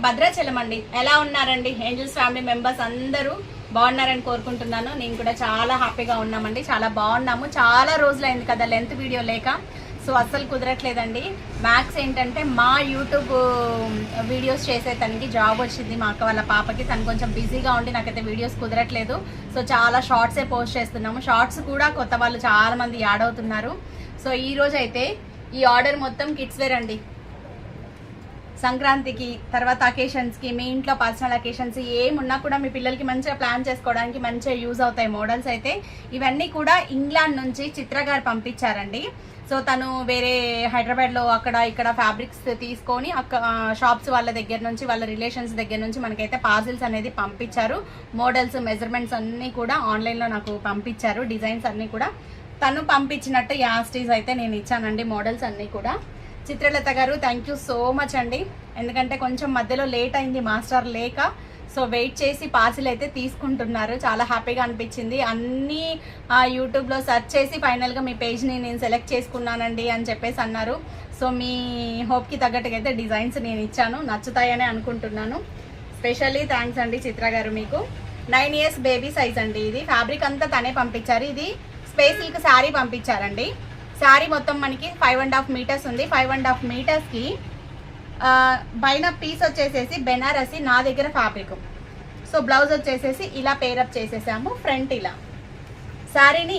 భద్రాచలం అండి. ఎలా ఉన్నారండి ఏంజల్స్ ఫ్యామిలీ మెంబర్స్ అందరూ? బాగున్నారని కోరుకుంటున్నాను. నేను కూడా చాలా హ్యాపీగా ఉన్నామండి, చాలా బాగున్నాము. చాలా రోజులైంది కదా లెంత్ వీడియో లేక, సో అస్సలు కుదరట్లేదండి. మ్యాక్స్ ఏంటంటే మా యూట్యూబ్ వీడియోస్ చేసే తనకి జాబ్ వచ్చింది, మా అక్క వాళ్ళ పాపకి. తను కొంచెం బిజీగా ఉండి నాకైతే వీడియోస్ కుదరట్లేదు. సో చాలా షార్ట్సే పోస్ట్ చేస్తున్నాము. షార్ట్స్ కూడా కొత్త వాళ్ళు చాలా మంది యాడ్ అవుతున్నారు. సో ఈ రోజు అయితే ఈ ఆర్డర్ మొత్తం కిడ్స్ వేర్ అండి. సంక్రాంతికి తర్వాత అకేషన్స్కి, మీ ఇంట్లో పర్సనల్ అకేషన్స్ ఏమున్నా కూడా మీ పిల్లలకి మంచిగా ప్లాన్ చేసుకోవడానికి మంచిగా యూజ్ అవుతాయి మోడల్స్ అయితే. ఇవన్నీ కూడా ఇంగ్లాండ్ నుంచి చిత్ర గారు పంపించారండి. సో తను వేరే హైదరాబాద్లో అక్కడ ఇక్కడ ఫ్యాబ్రిక్స్ తీసుకొని షాప్స్ వాళ్ళ దగ్గర నుంచి, వాళ్ళ రిలేషన్స్ దగ్గర నుంచి మనకైతే పార్సిల్స్ అనేది పంపించారు. మోడల్స్, మెజర్మెంట్స్ అన్నీ కూడా ఆన్లైన్లో నాకు పంపించారు. డిజైన్స్ అన్నీ కూడా తను పంపించినట్టు యాస్టీస్ అయితే నేను ఇచ్చానండి మోడల్స్ అన్నీ కూడా. చిత్రలత గారు థ్యాంక్ యూ సో మచ్ అండి. ఎందుకంటే కొంచెం మధ్యలో లేట్ అయింది మాస్టర్ లేక, సో వెయిట్ చేసి పార్సిల్ అయితే తీసుకుంటున్నారు. చాలా హ్యాపీగా అనిపించింది. అన్నీ యూట్యూబ్లో సెర్చ్ చేసి ఫైనల్గా మీ పేజ్ని నేను సెలెక్ట్ చేసుకున్నానండి అని చెప్పేసి అన్నారు. సో మీ హోప్కి తగ్గట్టుగా అయితే డిజైన్స్ నేను ఇచ్చాను, నచ్చుతాయని అనుకుంటున్నాను. స్పెషల్లీ థ్యాంక్స్ అండి చిత్ర గారు మీకు. 9 years బేబీ సైజ్ అండి. ఇది ఫ్యాబ్రిక్ అంతా తనే పంపించారు. ఇది స్పేస్ సిల్క్ శారీ పంపించారండి. శారీ మొత్తం మనకి 5.5 meters ఉంది. 5.5 metersకి పైన పీస్ వచ్చేసేసి బెనారసి, నా దగ్గర ఫ్యాబ్రిక్. సో బ్లౌజ్ వచ్చేసేసి ఇలా పేరప్ చేసేసాము. ఫ్రంట్ ఇలా శారీని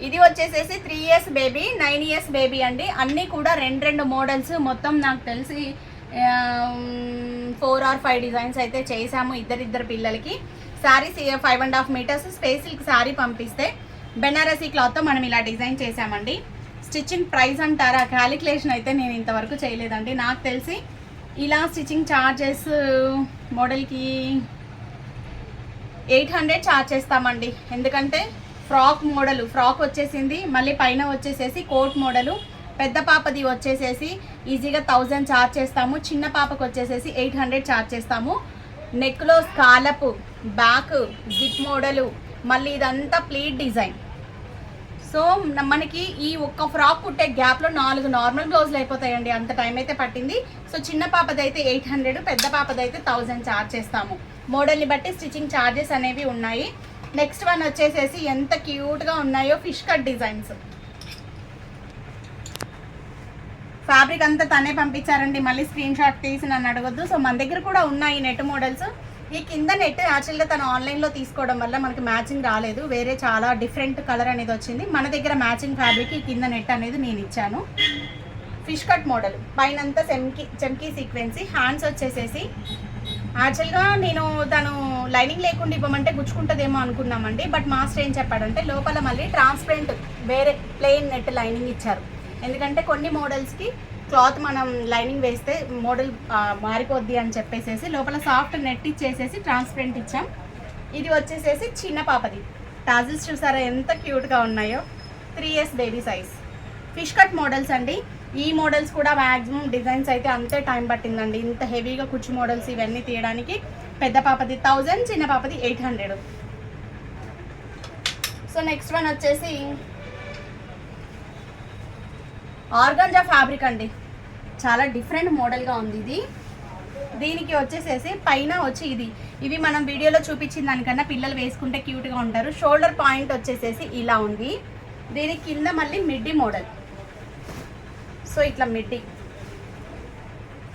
ఇది వచ్చేసేసి 3 years బేబీ, 9 years బేబీ అండి. అన్నీ కూడా రెండు మోడల్స్. మొత్తం నాకు తెలిసి 4 or 5 డిజైన్స్ అయితే చేసాము ఇద్దరిద్దరు పిల్లలకి. Sari 5.5 meters space silk sari పంపిస్తే బెనారసీ క్లాత్తో మనం ఇలా డిజైన్ చేసామండి. స్టిచ్చింగ్ ప్రైస్ అంటారా, క్యాలిక్యులేషన్ అయితే నేను ఇంతవరకు చేయలేదండి. నాకు తెలిసి ఇలా స్టిచ్చింగ్ ఛార్జెస్ మోడల్కి 800 ఛార్జ్ చేస్తామండి. ఎందుకంటే ఫ్రాక్ వచ్చేసింది, మళ్ళీ పైన వచ్చేసేసి కోట్ మోడలు. పెద్ద పాపది వచ్చేసేసి ఈజీగా 1000 ఛార్జ్ చేస్తాము. చిన్న పాపకు వచ్చేసేసి 800 ఛార్జ్ చేస్తాము. నెక్లో స్కాలప్, బ్యాక్ జిప్ మోడలు, మళ్ళీ ఇదంతా ప్లీట్ డిజైన్. సో మనకి ఈ ఒక్క ఫ్రాక్ కుట్టే గ్యాప్లో 4 నార్మల్ బ్లౌజులు అయిపోతాయండి. అంత టైం అయితే పట్టింది. సో చిన్న పాపదైతే 800, పెద్ద పాపదైతే 1000 ఛార్జ్ చేస్తాము. మోడల్ని బట్టి స్టిచ్చింగ్ ఛార్జెస్ అనేవి ఉన్నాయి. నెక్స్ట్ వన్ వచ్చేసేసి ఎంత క్యూట్గా ఉన్నాయో ఫిష్ కట్ డిజైన్స్. ఫ్యాబ్రిక్ అంతా తనే పంపించారండి. మళ్ళీ స్క్రీన్ షాట్ తీసి నన్ను అడగొద్దు. సో మన దగ్గర కూడా ఉన్నాయి నెట్ మోడల్స్. ఈ కింద నెట్ యాక్చువల్గా తను ఆన్లైన్లో తీసుకోవడం వల్ల మనకి మ్యాచింగ్ రాలేదు, వేరే చాలా డిఫరెంట్ కలర్ అనేది వచ్చింది. మన దగ్గర మ్యాచింగ్ ఫ్యాబ్రిక్, ఈ కింద నెట్ అనేది నేను ఇచ్చాను. ఫిష్ కట్ మోడల్, పైనంతా చెమ్కీ సీక్వెన్సీ. హ్యాండ్స్ వచ్చేసేసి యాక్చువల్గా నేను తను లైనింగ్ లేకుండా ఇవ్వమంటే గుచ్చుకుంటుందేమో అనుకున్నామండి. బట్ మాస్టర్ ఏం చెప్పాడంటే లోపల మళ్ళీ ట్రాన్స్పరెంట్ వేరే ప్లెయిన్ నెట్ లైనింగ్ ఇచ్చారు. ఎందుకంటే కొన్ని మోడల్స్కి క్లాత్ మనం లైనింగ్ వేస్తే మోడల్ మారిపోద్ది అని చెప్పేసేసి లోపల సాఫ్ట్ నెట్ ఇచ్చేసేసి ట్రాన్స్పరెంట్ ఇచ్చాం. ఇది వచ్చేసేసి చిన్న పాపది. టాజిల్స్ చూసారా ఎంత క్యూట్గా ఉన్నాయో. 3 years baby size. Fish cut models అండి. ఈ మోడల్స్ కూడా మ్యాక్సిమం డిజైన్స్ అయితే అంతే టైం పట్టిందండి. ఇంత హెవీగా కుచ్చు మోడల్స్ ఇవన్నీ తీయడానికి. పెద్ద పాపది 1000, చిన్న పాపది 800. సో నెక్స్ట్ వన్ వచ్చేసి ఆర్గాంజా ఫ్యాబ్రిక్ అండి. చాలా డిఫరెంట్ మోడల్గా ఉంది ఇది. దీనికి వచ్చేసేసి పైన వచ్చి ఇవి మనం వీడియోలో చూపించిన దానికన్నా పిల్లలు వేసుకుంటే క్యూట్గా ఉంటారు. షోల్డర్ పాయింట్ వచ్చేసేసి ఇలా ఉంది. దీనికి కింద మళ్ళీ మిడ్డీ మోడల్. సో ఇట్లా మిడ్డీ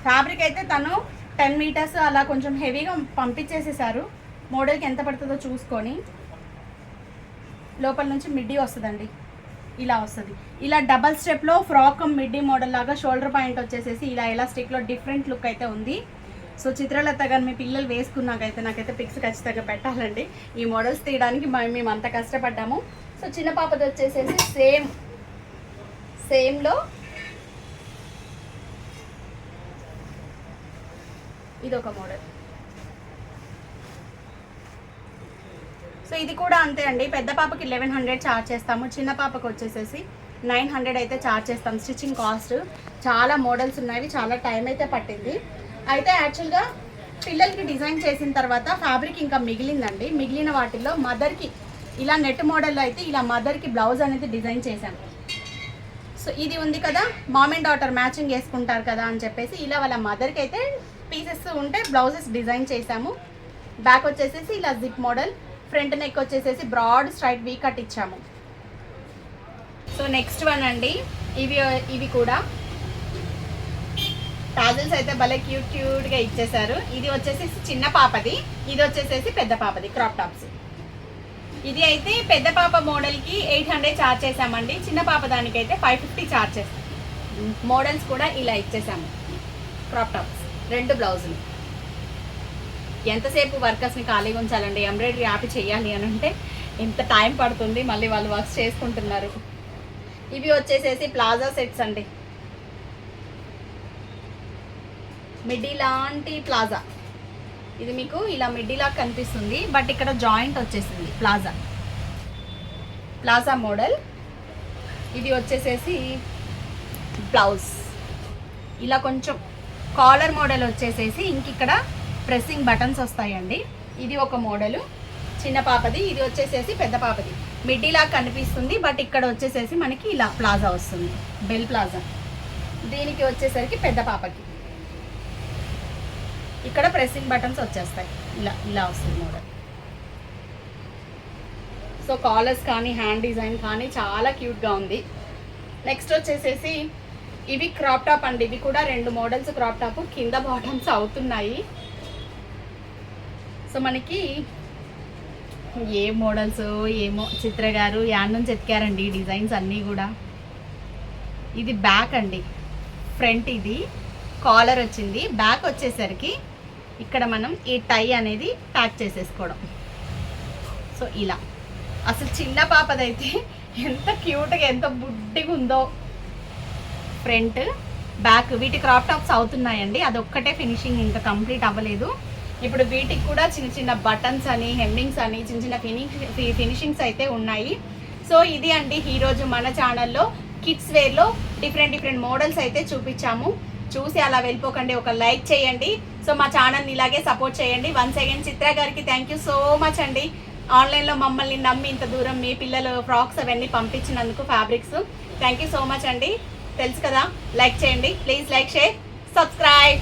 ఫ్యాబ్రిక్ అయితే తను 10 meters అలా కొంచెం హెవీగా పంపించేసేసారు. మోడల్కి ఎంత పడుతుందో చూసుకొని లోపల నుంచి మిడ్డీ వస్తుందండి. ఇలా వస్తుంది. ఇలా డబల్ స్టెప్లో ఫ్రాక్ మిడ్డీ మోడల్ లాగా షోల్డర్ పాయింట్ వచ్చేసేసి ఇలా ఎలాస్టిక్లో డిఫరెంట్ లుక్ అయితే ఉంది. సో చిత్రలత గారు మీ పిల్లలు వేసుకున్నాకైతే నాకైతే పిక్స్ ఖచ్చితంగా పెట్టాలండి. ఈ మోడల్స్ తీయడానికి మేము అంత కష్టపడ్డాము. సో చిన్న పాపది వచ్చేసేసి సేమ్లో ఇదొక మోడల్. సో ఇది కూడా అంతే అండి. పెద్ద పాపకి 1100 ఛార్జ్ చేస్తాము. చిన్న పాపకు వచ్చేసేసి 900 అయితే ఛార్జ్ చేస్తాం. స్టిచ్చింగ్ కాస్ట్ చాలా మోడల్స్ ఉన్నాయి, చాలా టైం అయితే పట్టింది. అయితే యాక్చువల్గా పిల్లలకి డిజైన్ చేసిన తర్వాత ఫ్యాబ్రిక్ ఇంకా మిగిలిందండి. మిగిలిన వాటిల్లో మదర్కి ఇలా నెట్ మోడల్లో అయితే ఇలా మదర్కి బ్లౌజ్ అనేది డిజైన్ చేశాను. సో ఇది ఉంది కదా, మామ్ అండ్ డాటర్ మ్యాచింగ్ వేసుకుంటారు కదా అని చెప్పేసి ఇలా వాళ్ళ మదర్కి అయితే పీసెస్ ఉంటే బ్లౌజెస్ డిజైన్ చేసాము. బ్యాక్ వచ్చేసేసి ఇలా జిప్ మోడల్, ఫ్రంట్ నెక్ వచ్చేసేసి బ్రాడ్ స్ట్రైట్ వీ కట్ ఇచ్చాము. సో నెక్స్ట్ వన్ అండి, ఇవి కూడా టాజల్స్ అయితే భలే క్యూట్గా ఇచ్చేసారు. ఇది వచ్చేసేసి చిన్న పాపది, ఇది వచ్చేసేసి పెద్ద పాపది క్రాప్ టాప్స్. ఇది అయితే పెద్ద పాప మోడల్కి 800 ఛార్జ్ చేసామండి, చిన్న పాప దానికైతే 550 ఛార్జ్ చేస్తాం. మోడల్స్ కూడా ఇలా ఇచ్చేసాము. క్రాప్ టాప్స్ 2 బ్లౌజులు. ఎంతసేపు వర్కర్స్ని ఖాళీగా ఉంచాలండి, ఎంబ్రాయిడరీ యాపి చేయాలి అని అంటే ఎంత టైం పడుతుంది, మళ్ళీ వాళ్ళు వర్క్స్ చేసుకుంటున్నారు. ఇవి వచ్చేసేసి ప్లాజా సెట్స్ అండి, మిడ్డీ లాంటి ప్లాజా. ఇది మీకు ఇలా మిడ్డీలా కనిపిస్తుంది, బట్ ఇక్కడ జాయింట్ వచ్చేసింది ప్లాజా మోడల్. ఇది వచ్చేసేసి బ్లౌజ్ ఇలా కొంచెం కాలర్ మోడల్ వచ్చేసేసి ఇంక ఇక్కడ ప్రెస్సింగ్ బటన్స్ వస్తాయండి. ఇది ఒక మోడలు చిన్న పాపది, ఇది వచ్చేసేసి పెద్ద పాపది. మిడ్డీలా కనిపిస్తుంది, బట్ ఇక్కడ వచ్చేసేసి మనకి ఇలా ప్లాజా వస్తుంది, బెల్ ప్లాజా. దీనికి వచ్చేసరికి పెద్ద పాపకి ఇక్కడ ప్రెస్సింగ్ బటన్స్ వచ్చేస్తాయి, ఇలా వస్తుంది మోడల్. సో కాలర్స్ కానీ హ్యాండ్ డిజైన్ కానీ చాలా క్యూట్గా ఉంది. నెక్స్ట్ వచ్చేసేసి ఇవి క్రాప్ టాప్ అండి, ఇవి కూడా 2 మోడల్స్ క్రాప్ టాప్, కింద బాటమ్స్ అవుతున్నాయి. సో మనకి ఏ మోడల్స్ ఏమో చిత్ర గారు యాడ్ నుంచి ఎత్తికారండి ఈ డిజైన్స్ అన్నీ కూడా. ఇది బ్యాక్ అండి, ఫ్రంట్ ఇది కాలర్ వచ్చింది, బ్యాక్ వచ్చేసరికి ఇక్కడ మనం ఈ టై అనేది ప్యాక్ చేసేసుకోవడం. సో ఇలా అసలు చిన్న పాపదైతే ఎంత క్యూట్గా ఎంత బుడ్డిగా ఉందో. ఫ్రంట్ బ్యాక్ వీటి క్రాప్ టాప్స్ అవుతున్నాయండి, అదొక్కటే ఫినిషింగ్ ఇంకా కంప్లీట్ అవ్వలేదు. ఇప్పుడు వీటికి కూడా చిన్న చిన్న బటన్స్ అని హెమ్మింగ్స్ అని చిన్న ఫినిషింగ్స్ అయితే ఉన్నాయి. సో ఇది అండి ఈరోజు మన ఛానల్లో కిడ్స్ వేర్లో డిఫరెంట్ మోడల్స్ అయితే చూపించాము. చూసి అలా వెళ్ళిపోకండి, ఒక లైక్ చేయండి. సో మా ఛానల్ని ఇలాగే సపోర్ట్ చేయండి. వన్స్ అగైన్ చిత్ర గారికి థ్యాంక్ యూ సో మచ్ అండి, ఆన్లైన్లో మమ్మల్ని నమ్మి ఇంత దూరం మీ పిల్లలు ఫ్రాక్స్ అవన్నీ పంపించినందుకు fabrics. Thank you so much అండి. తెలుసు కదా, లైక్ చేయండి ప్లీజ్, లైక్ షేర్ సబ్స్క్రైబ్.